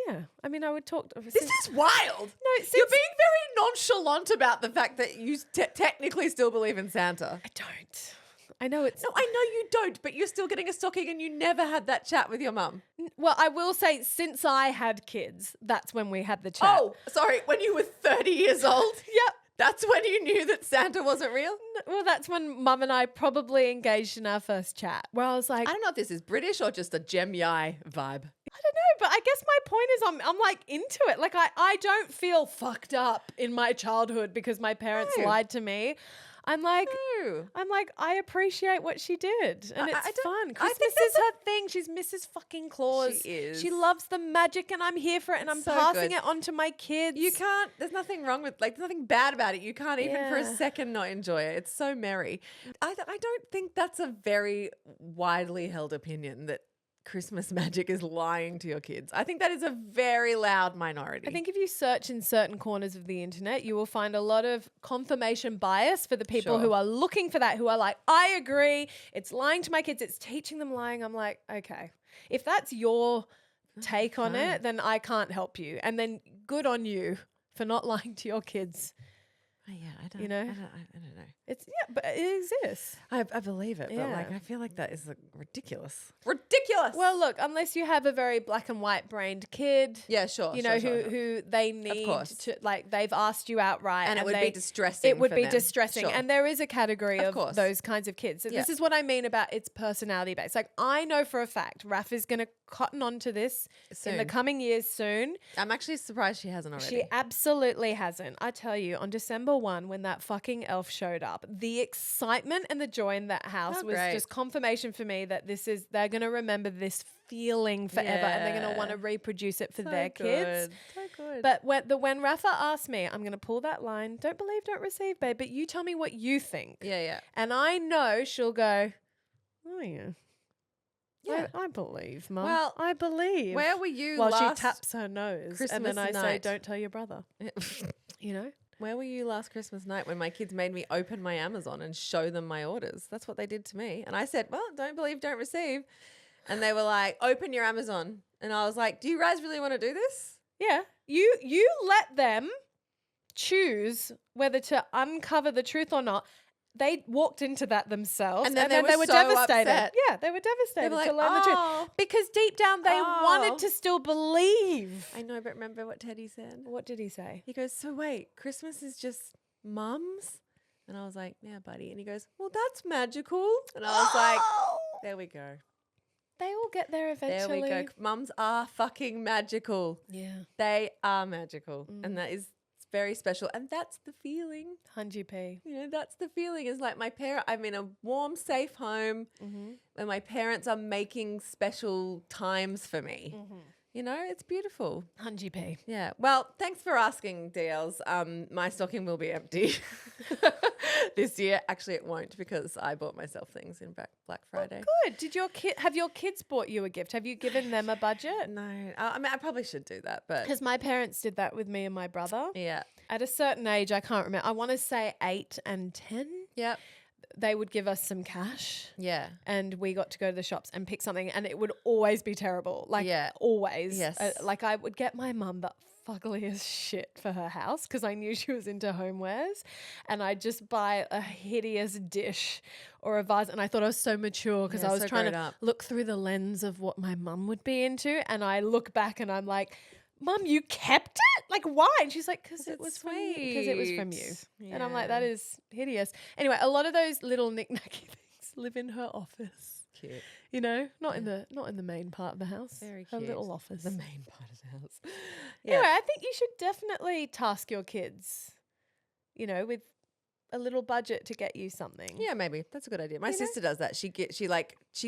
Yeah. I mean, I would talk to This is wild. No, You're being very nonchalant about the fact that you technically still believe in Santa. I don't. I know it's... No, I know you don't, but you're still getting a stocking and you never had that chat with your mum. Well, I will say since I had kids, that's when we had the chat. Oh, sorry, when you were 30 years old? Yep. That's when you knew that Santa wasn't real? Well, that's when mum and I probably engaged in our first chat where I was like... I don't know if this is British or just a Gem Yai vibe. I don't know, but I guess my point is I'm like into it. Like I don't feel fucked up in my childhood because my parents lied to me. I'm like, I appreciate what she did. And it's fun. Christmas is her thing. She's Mrs. fucking Claus. She is. She loves the magic and I'm here for it and I'm So passing good. it on to my kids. You can't, there's nothing wrong with, like, there's nothing bad about it. You can't even for a Yeah. second not enjoy it. It's so merry. I don't think that's a very widely held opinion that Christmas magic is lying to your kids. I think that is a very loud minority. I think if you search in certain corners of the internet, you will find a lot of confirmation bias for the people Sure. who are looking for that, who are like, I agree, it's lying to my kids, it's teaching them lying. I'm like, okay. If that's your take on it, then I can't help you. And then good on you for not lying to your kids. Oh, yeah, I don't, You know? I don't know. It's but it exists. I believe it, but Yeah. like I feel like that is like, ridiculous. Ridiculous. Well, look, unless you have a very black and white brained kid, yeah, sure. you know, sure. who they need course. to, like, they've asked you outright, And it would be distressing. It would for be them. distressing. Sure. And there is a category of course. those kinds of kids. So Yeah. this is what I mean about it's personality based. Like, I know for a fact Raf is going to cotton on to this in the Soon. coming years soon. I'm actually surprised she hasn't already. She absolutely hasn't. I tell you, on December 1, when that fucking elf showed up, the excitement and the joy in that house Oh, was great. just confirmation for me that they're going to remember this feeling forever and they're going to want to Yeah. reproduce it for So their kids. good. So good. But when Rafa asked me, I'm going to pull that line, don't believe, don't receive, babe, but you tell me what you think. yeah. And I know she'll go, oh, yeah. Yeah. I believe, Mum. Well, I believe. Where were you While last she taps her nose. Christmas and then I say, night? don't tell your brother. You know? Where were you last Christmas night when my kids made me open my Amazon and show them my orders? That's what they did to me. And I said, well, don't believe, don't receive. And they were like, open your Amazon. And I was like, do you guys really want to do this? Yeah. You let them choose whether to uncover the truth or not. They walked into that themselves And then they they were were so devastated. upset. Yeah, they were devastated They were like, to learn the "Oh. truth. Because deep down they Oh. wanted to still believe. I know, but remember what Teddy said? What did he say? He goes, so wait, Christmas is just mums? And I was like, yeah, buddy. And he goes, well, that's magical. And I was like, there we go. They all get there eventually. There we go. Mums are fucking magical. Yeah. They are magical. And that is very special. And that's the feeling. 100p. You know, that's the feeling is like I'm in a warm, safe home where my parents are making special times for me. You know, it's beautiful. 100p. Yeah. Well, thanks for asking, DLs. My stocking will be empty this year. Actually, it won't because I bought myself things in Black Friday. Good. Did have your kids bought you a gift? Have you given them a budget? No. I mean, I probably should do that, but Because my parents did that with me and my brother. yeah. At a certain age, I can't remember. I want to say 8 and 10. Yep. They would give us some cash. Yeah. And we got to go to the shops and pick something, and it would always be terrible. Like, always. Yes. Like, I would get my mum the fuggliest shit for her house because I knew she was into homewares, and I'd just buy a hideous dish or a vase, and I thought I was so mature because I was trying to look through the lens of what my mum would be into, and I look back and I'm like, Mum, you kept it? Like, why? And she's like, because it was from you. Because it was from you. Yeah. And I'm like, that is hideous. Anyway, a lot of those little knick-knacky things live in her office. Cute. You know, not in the main part of the house. Very her cute. little office. The main part of the house. Yeah. Anyway, I think you should definitely task your kids, you know, with a little budget to get you something. Yeah, maybe. That's a good idea. My sister does that. She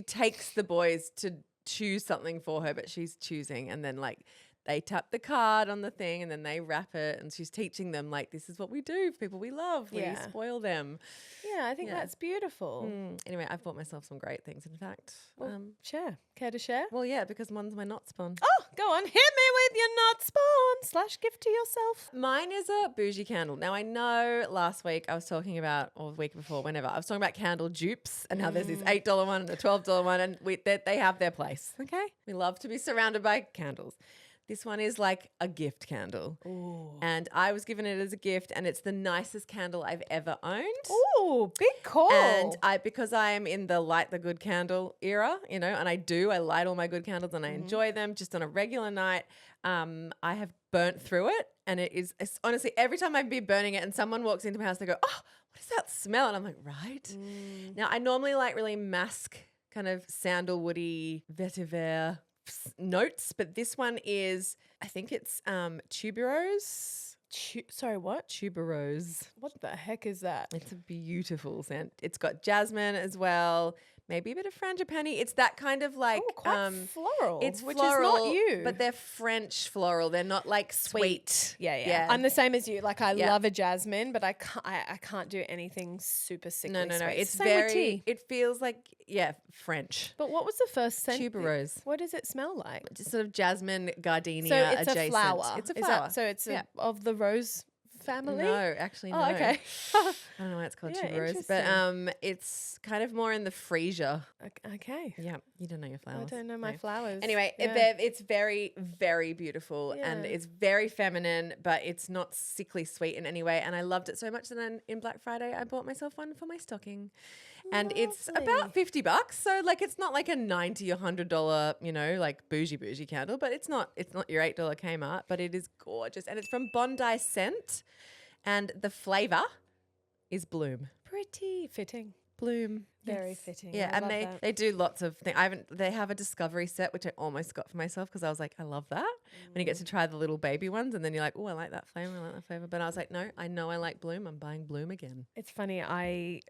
takes the boys to choose something for her, but she's choosing, and then like they tap the card on the thing and then they wrap it, and she's teaching them like, this is what we do for people we love. We spoil them. Yeah, I think that's beautiful. Anyway, I've bought myself some great things, in fact. Well, share. Care to share? Well, yeah, because one's my not spawn. Oh, go on. Hit me with your not spawn / gift to yourself. Mine is a bougie candle. Now, I know last week I was talking about, or the week before, whenever, I was talking about candle dupes and how there's this $8 one and a $12 one, and they have their place, okay? We love to be surrounded by candles. This one is like a gift candle. Ooh. And I was given it as a gift, and it's the nicest candle I've ever owned. Ooh, big call. And because I am in the light the good candle era, you know, and I light all my good candles and I enjoy them just on a regular night. I have burnt through it, and it's honestly, every time I'd be burning it and someone walks into my house, they go, oh, what is that smell? And I'm like, right. Now, I normally like really mask kind of sandalwoody vetiver notes, but this one is, I think it's tuberose. Sorry, what? Tuberose. What the heck is that? It's a beautiful scent. It's got jasmine as well, maybe a bit of frangipani. It's that kind of like quite floral. It's which floral, is not you, but they're French floral. They're not like sweet. Yeah. I'm the same as you. Like I love a jasmine, but I can't do anything super sickly. No. Sweet. It's same very. with tea. It feels like French. But what was the first scent? Tuberose. What does it smell like? Just sort of jasmine gardenia So it's adjacent. a flower. It's a flower. So it's of the rose family? No, actually, no. Oh, okay. I don't know why it's called tuberose, but interesting. it's kind of more in the freesia. Okay. Yeah, you don't know your flowers. I don't know my flowers. Anyway, it's very, very beautiful and it's very feminine, but it's not sickly sweet in any way. And I loved it so much that then in Black Friday, I bought myself one for my stocking. And it's about $50. So like, it's not like a $90 or $100, you know, like bougie candle, but it's not your $8 Kmart, but it is gorgeous. And it's from Bondi Scent, and the flavor is Bloom. Pretty fitting. Bloom. Very fitting. Yeah, and they do lots of things. They have a discovery set, which I almost got for myself because I was like, I love that. When you get to try the little baby ones, and then you're like, oh, I like that flavor. But I was like, no, I know I like Bloom. I'm buying Bloom again. It's funny. I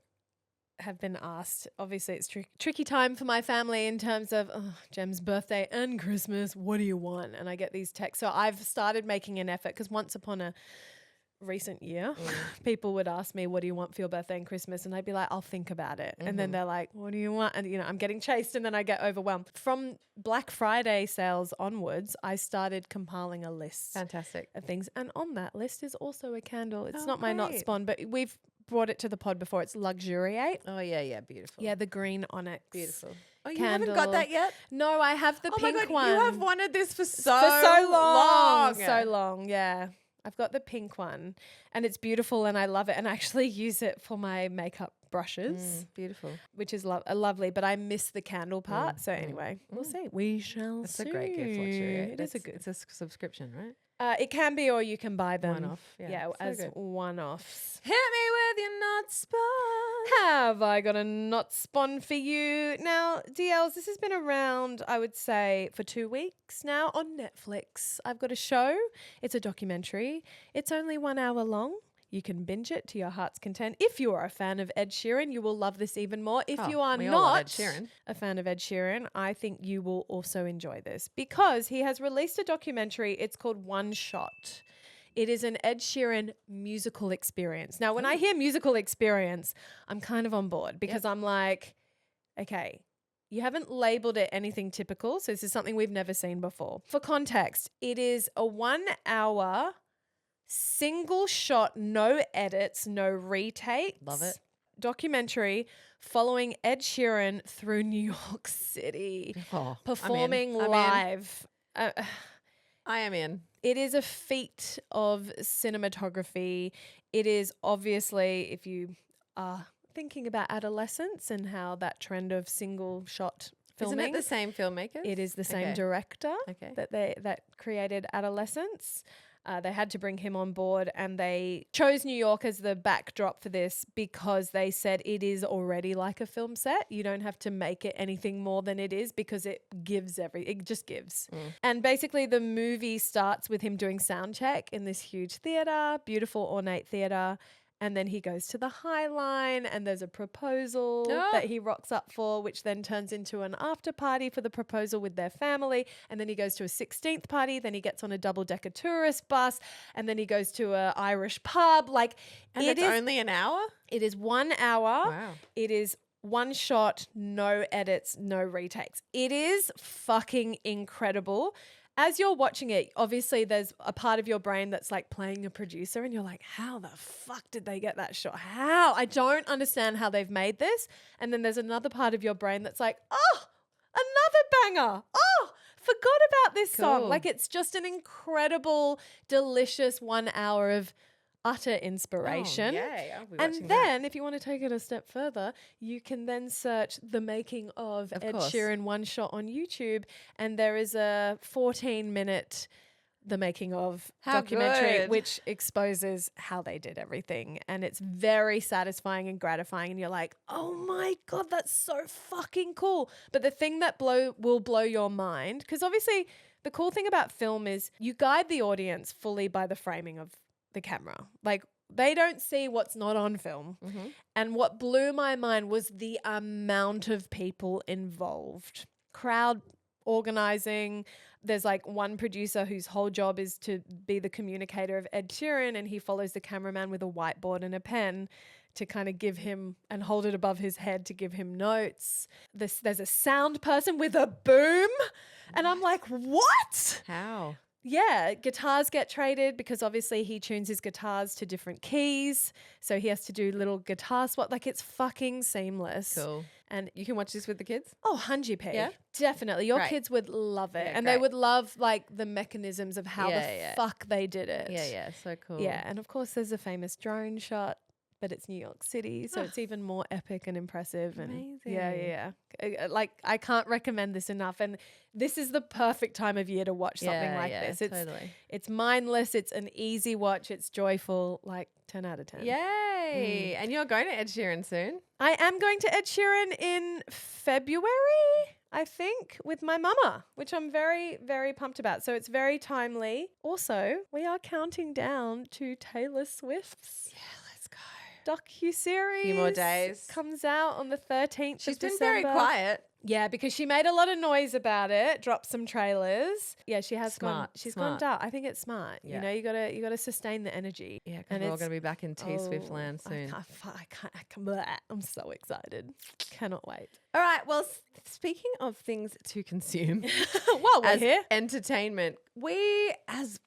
have been asked, obviously it's tricky time for my family in terms of Jem's birthday and Christmas, what do you want? And I get these texts. So I've started making an effort because once upon a recent year, people would ask me, what do you want for your birthday and Christmas? And I'd be like, I'll think about it. And then they're like, what do you want? And, you know, I'm getting chased and then I get overwhelmed. From Black Friday sales onwards, I started compiling a list. Fantastic. Of things. And on that list is also a candle. It's not my not spawn, but we've brought it to the pod before. It's Luxuriate. Oh, yeah, beautiful. Yeah, the green onyx. Beautiful. Oh, you candle. haven't got that yet? No, I have the pink my God, one. You have wanted this for so long. long. So long, yeah. I've got the pink one and it's beautiful and I love it, and I actually use it for my makeup brushes. Beautiful. Which is lovely, but I miss the candle part. So anyway, we'll see. We shall see. It's a great gift, Luxuriate. It's a subscription, right? It can be, or you can buy them. One-off. Yeah, Yeah, so as good. one-offs. Hit me with your not spawn. Have I got a not spawn for you? Now, DLs, this has been around, I would say, for 2 weeks now on Netflix. I've got a show. It's a documentary. It's only 1 hour long. You can binge it to your heart's content. If you are a fan of Ed Sheeran, you will love this even more. If you are we all love Ed not Sheeran. a fan of Ed Sheeran, I think you will also enjoy this because he has released a documentary. It's called One Shot. It is an Ed Sheeran musical experience. Now, when I hear musical experience, I'm kind of on board because I'm like, okay, you haven't labeled it anything typical. So this is something we've never seen before. For context, it is a 1 hour single shot, no edits, no retakes. Love it. Documentary following Ed Sheeran through New York City, performing live. I am in. It is a feat of cinematography. It is obviously, if you are thinking about adolescence and how that trend of single shot filming. Isn't it the same filmmakers? It is the same director that created Adolescence. They had to bring him on board and they chose New York as the backdrop for this because they said it is already like a film set. You don't have to make it anything more than it is because it gives it just gives. And basically the movie starts with him doing sound check in this huge theater, beautiful ornate theater. And then he goes to the High Line and there's a proposal that he rocks up for, which then turns into an after party for the proposal with their family. And then he goes to a 16th party. Then he gets on a double-decker tourist bus. And then he goes to an Irish pub. And it's only an hour? It is 1 hour. Wow. It is one shot, no edits, no retakes. It is fucking incredible. As you're watching it, obviously there's a part of your brain that's like playing a producer and you're like, how the fuck did they get that shot? How? I don't understand how they've made this. And then there's another part of your brain that's like, oh, another banger. Oh, forgot about this song. Like it's just an incredible, delicious 1 hour of utter inspiration. Yay, I'll be and watching then if you want to take it a step further, you can then search the making of Ed Sheeran One Shot on YouTube and there is a 14-minute the making of documentary which exposes how they did everything and it's very satisfying and gratifying and you're like, oh my God, that's so fucking cool. But the thing that will blow your mind, because obviously the cool thing about film is you guide the audience fully by the framing of the camera. Like they don't see what's not on film. And what blew my mind was the amount of people involved. Crowd organizing. There's like one producer whose whole job is to be the communicator of Ed Sheeran and he follows the cameraman with a whiteboard and a pen to kind of give him and hold it above his head to give him notes. There's a sound person with a boom. And I'm like, what? How? Yeah, guitars get traded because obviously he tunes his guitars to different keys. So he has to do little guitar swap. Like it's fucking seamless. Cool. And You can watch this with the kids? oh, 100p. Yeah? Definitely. Your Great. kids would love it. Yeah, and great. they would love like the mechanisms of how Yeah. fuck they did it. Yeah, so cool. Yeah. And of course there's a famous drone shot, but it's New York City. So it's even more epic and impressive. And yeah. Like I can't recommend this enough. And this is the perfect time of year to watch something like this. It's mindless. It's an easy watch. It's joyful. Like 10 out of 10. Yay. And you're going to Ed Sheeran soon? I am going to Ed Sheeran in February, I think, with my mama, which I'm very, very pumped about. So it's very timely. Also, we are counting down to Taylor Swift's docuseries. A few more days. Comes out on the 13th She's of been December. very quiet. Yeah, because she made a lot of noise about it, dropped some trailers. Yeah, she has Smart, she's smart. gone dark. I think it's smart. Yeah. You know, you gotta sustain the energy. Yeah, because we're all going to be back in T-Swift land soon. I can't, bleh. I'm so excited. Cannot wait. All right. Well, speaking of things to consume, While we're as here. entertainment, we, as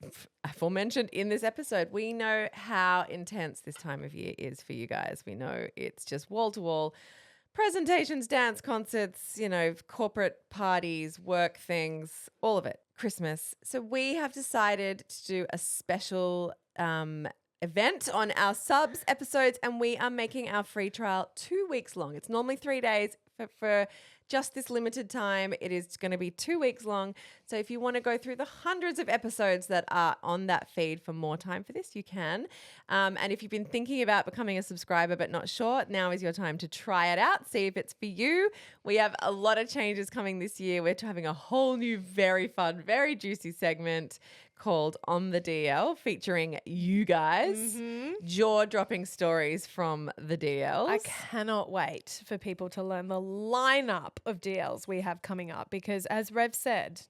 aforementioned in this episode, we know how intense this time of year is for you guys. We know it's just wall to wall presentations, dance concerts, corporate parties, work things, all of it. Christmas. So we have decided to do a special event on our subs episodes, and we are making our free trial 2 weeks long. It's normally 3 days. For just this limited time. It is going to be 2 weeks long. So if you want to go through the hundreds of episodes that are on that feed for more time for this, you can. And if you've been thinking about becoming a subscriber but not sure, now is your time to try it out, see if it's for you. We have a lot of changes coming this year. We're having a whole new, very fun, very juicy segment called On the DL, featuring you guys, jaw-dropping stories from the DLs. I cannot wait for people to learn the lineup of DLs we have coming up because, as Rev said,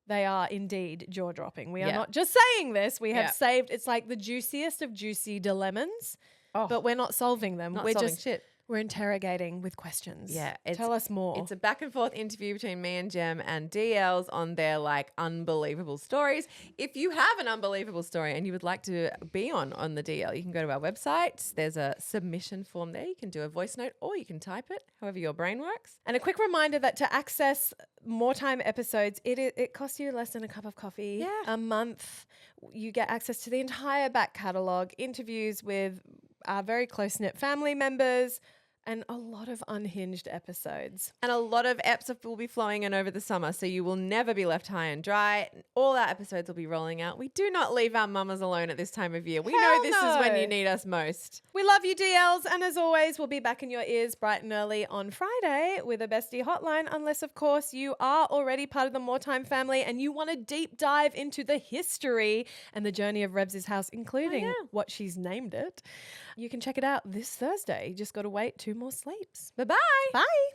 they are indeed jaw-dropping. We are not just saying this. We have saved, it's like the juiciest of juicy dilemmas, but we're not solving them. Not We're solving just shit. We're interrogating with questions. Yeah. Tell us more. It's a back and forth interview between me and Jem and DLs on their like unbelievable stories. If you have an unbelievable story and you would like to be on the DL, you can go to our website. There's a submission form there. You can do a voice note or you can type it, however your brain works. And a quick reminder that to access more time episodes, it costs you less than a cup of coffee a month. You get access to the entire back catalogue, interviews with our very close-knit family members, and a lot of unhinged episodes. And a lot of eps will be flowing in over the summer, so you will never be left high and dry. All our episodes will be rolling out. We do not leave our mamas alone at this time of year. We know this is when you need us most. We love you, DLs, and as always, we'll be back in your ears bright and early on Friday with a Bestie hotline, unless, of course, you are already part of the More Time family and you want to deep dive into the history and the journey of Revs' house, including what she's named it. You can check it out this Thursday. You just got to wait 2 more sleeps. Bye-bye. Bye.